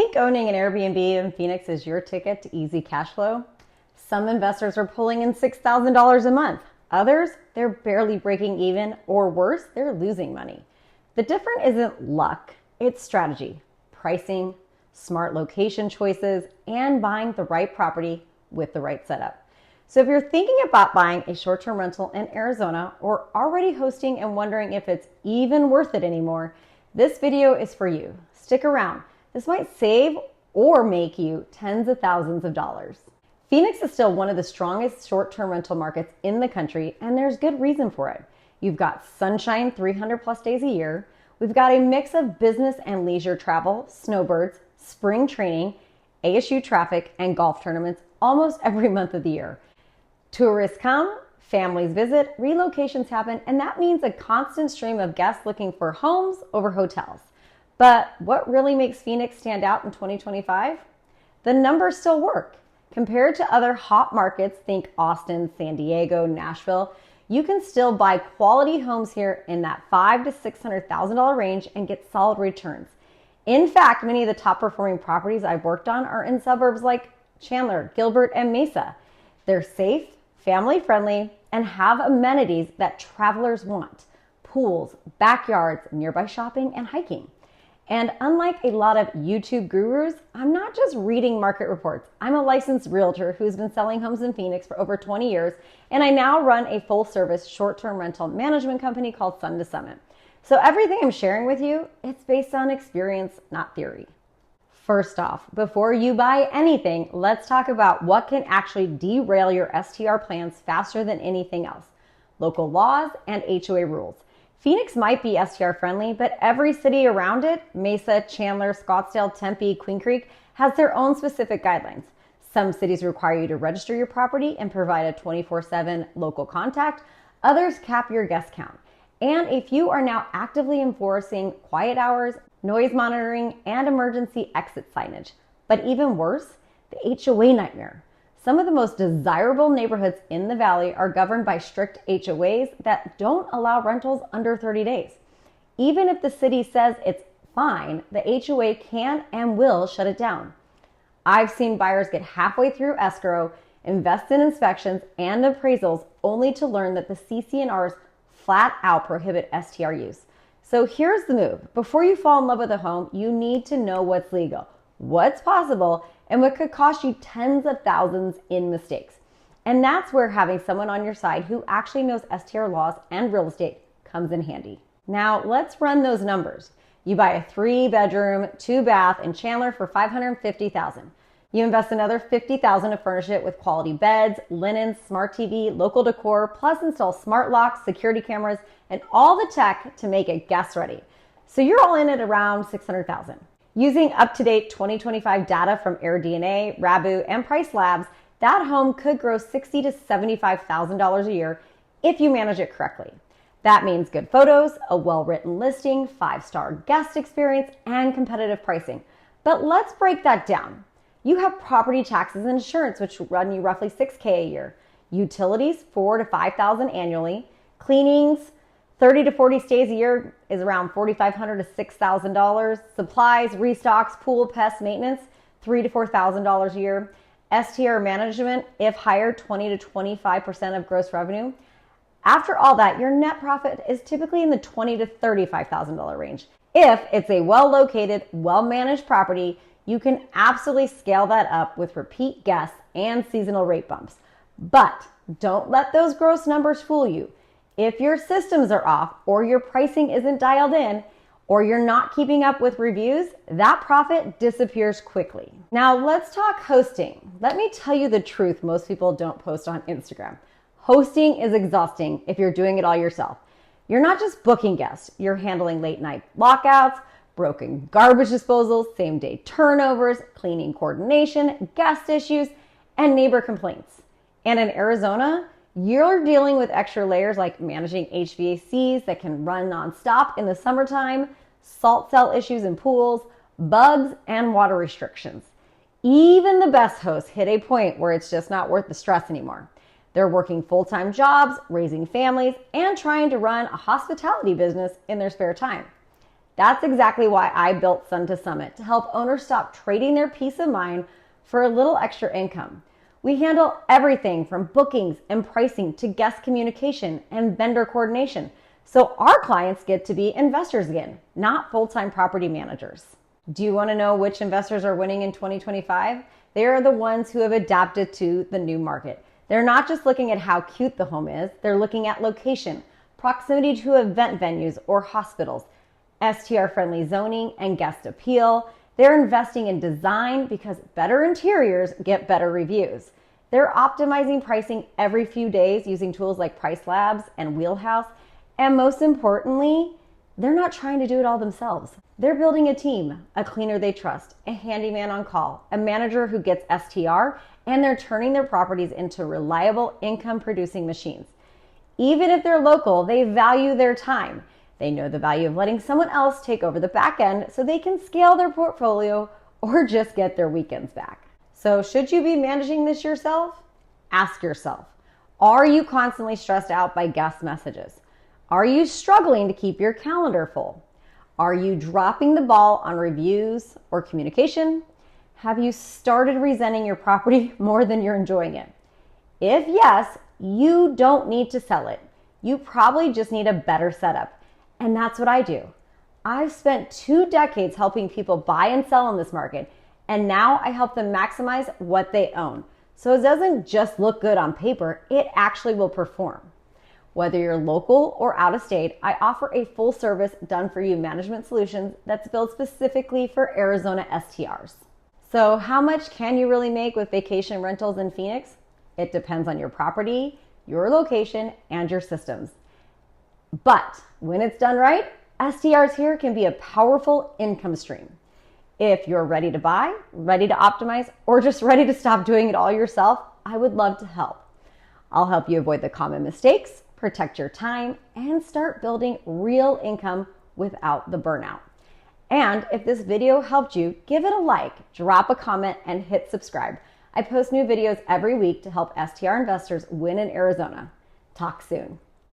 Think owning an Airbnb in Phoenix is your ticket to easy cash flow? Some investors are pulling in $6,000 a month. Others, they're barely breaking even, or worse, they're losing money. The difference isn't luck, it's strategy, pricing, smart location choices, and buying the right property with the right setup. So if you're thinking about buying a short-term rental in Arizona or already hosting and wondering if it's even worth it anymore, this video is for you. Stick around. This might save or make you tens of thousands of dollars. Phoenix is still one of the strongest short-term rental markets in the country, and there's good reason for it. You've got sunshine 300 plus days a year. We've got a mix of business and leisure travel, snowbirds, spring training, ASU traffic, and golf tournaments almost every month of the year. Tourists come, families visit, relocations happen, and that means a constant stream of guests looking for homes over hotels. But what really makes Phoenix stand out in 2025? The numbers still work. Compared to other hot markets, think Austin, San Diego, Nashville, you can still buy quality homes here in that $500,000 to $600,000 range and get solid returns. In fact, many of the top performing properties I've worked on are in suburbs like Chandler, Gilbert, and Mesa. They're safe, family friendly, and have amenities that travelers want: pools, backyards, nearby shopping, and hiking. And unlike a lot of YouTube gurus, I'm not just reading market reports. I'm a licensed realtor who's been selling homes in Phoenix for over 20 years, and I now run a full-service short-term rental management company called Sun to Summit. So everything I'm sharing with you, it's based on experience, not theory. First off, before you buy anything, let's talk about what can actually derail your STR plans faster than anything else: local laws and HOA rules. Phoenix might be STR friendly, but every city around it, Mesa, Chandler, Scottsdale, Tempe, Queen Creek, has their own specific guidelines. Some cities require you to register your property and provide a 24/7 local contact. Others cap your guest count. And a few are now actively enforcing quiet hours, noise monitoring, and emergency exit signage. But even worse, the HOA nightmare. Some of the most desirable neighborhoods in the valley are governed by strict HOAs that don't allow rentals under 30 days. Even if the city says it's fine, the HOA can and will shut it down. I've seen buyers get halfway through escrow, invest in inspections and appraisals, only to learn that the CC&Rs flat out prohibit STR use. So here's the move. Before you fall in love with a home, you need to know what's legal, what's possible, and what could cost you tens of thousands in mistakes. And that's where having someone on your side who actually knows STR laws and real estate comes in handy. Now let's run those numbers. You buy a 3-bedroom, 2-bath in Chandler for $550,000. You invest another $50,000 to furnish it with quality beds, linens, smart TV, local decor, plus install smart locks, security cameras, and all the tech to make it guest ready. So you're all in at around $600,000. Using up-to-date 2025 data from AirDNA, Rabu, and Price Labs, that home could gross $60,000 to $75,000 a year if you manage it correctly. That means good photos, a well-written listing, 5-star guest experience, and competitive pricing. But let's break that down. You have property taxes and insurance, which run you roughly $6,000 a year. Utilities, $4,000 to $5,000 annually. Cleanings, 30 to 40 stays a year is around $4,500 to $6,000. Supplies, restocks, pool, pest maintenance, $3,000 to $4,000 a year. STR management, if hired, 20 to 25% of gross revenue. After all that, your net profit is typically in the $20,000 to $35,000 range. If it's a well-located, well-managed property, you can absolutely scale that up with repeat guests and seasonal rate bumps. But don't let those gross numbers fool you. If your systems are off, or your pricing isn't dialed in, or you're not keeping up with reviews, that profit disappears quickly. Now let's talk hosting. Let me tell you the truth most people don't post on Instagram. Hosting is exhausting if you're doing it all yourself. You're not just booking guests, you're handling late night lockouts, broken garbage disposal, same day turnovers, cleaning coordination, guest issues, and neighbor complaints. And in Arizona, you're dealing with extra layers like managing HVACs that can run nonstop in the summertime, salt cell issues in pools, bugs, and water restrictions. Even the best hosts hit a point where it's just not worth the stress anymore. They're working full-time jobs, raising families, and trying to run a hospitality business in their spare time. That's exactly why I built Sun to Summit, to help owners stop trading their peace of mind for a little extra income. We handle everything from bookings and pricing to guest communication and vendor coordination, so our clients get to be investors again, not full-time property managers. Do you want to know which investors are winning in 2025? They are the ones who have adapted to the new market. They're not just looking at how cute the home is, they're looking at location, proximity to event venues or hospitals, STR-friendly zoning and guest appeal. They're investing in design because better interiors get better reviews. They're optimizing pricing every few days using tools like Price Labs and Wheelhouse. And most importantly, they're not trying to do it all themselves. They're building a team, a cleaner they trust, a handyman on call, a manager who gets STR, and they're turning their properties into reliable income-producing machines. Even if they're local, they value their time. They know the value of letting someone else take over the back end so they can scale their portfolio or just get their weekends back. So should you be managing this yourself? Ask yourself, are you constantly stressed out by guest messages? Are you struggling to keep your calendar full? Are you dropping the ball on reviews or communication? Have you started resenting your property more than you're enjoying it? If yes, you don't need to sell it. You probably just need a better setup. And that's what I do. I've spent 2 decades helping people buy and sell in this market, and now I help them maximize what they own. So it doesn't just look good on paper, it actually will perform. Whether you're local or out of state, I offer a full service done-for-you management solutions that's built specifically for Arizona STRs. So how much can you really make with vacation rentals in Phoenix? It depends on your property, your location, and your systems. But when it's done right, STRs here can be a powerful income stream. If you're ready to buy, ready to optimize, or just ready to stop doing it all yourself, I would love to help. I'll help you avoid the common mistakes, protect your time, and start building real income without the burnout. And if this video helped you, give it a like, drop a comment, and hit subscribe. I post new videos every week to help STR investors win in Arizona. Talk soon.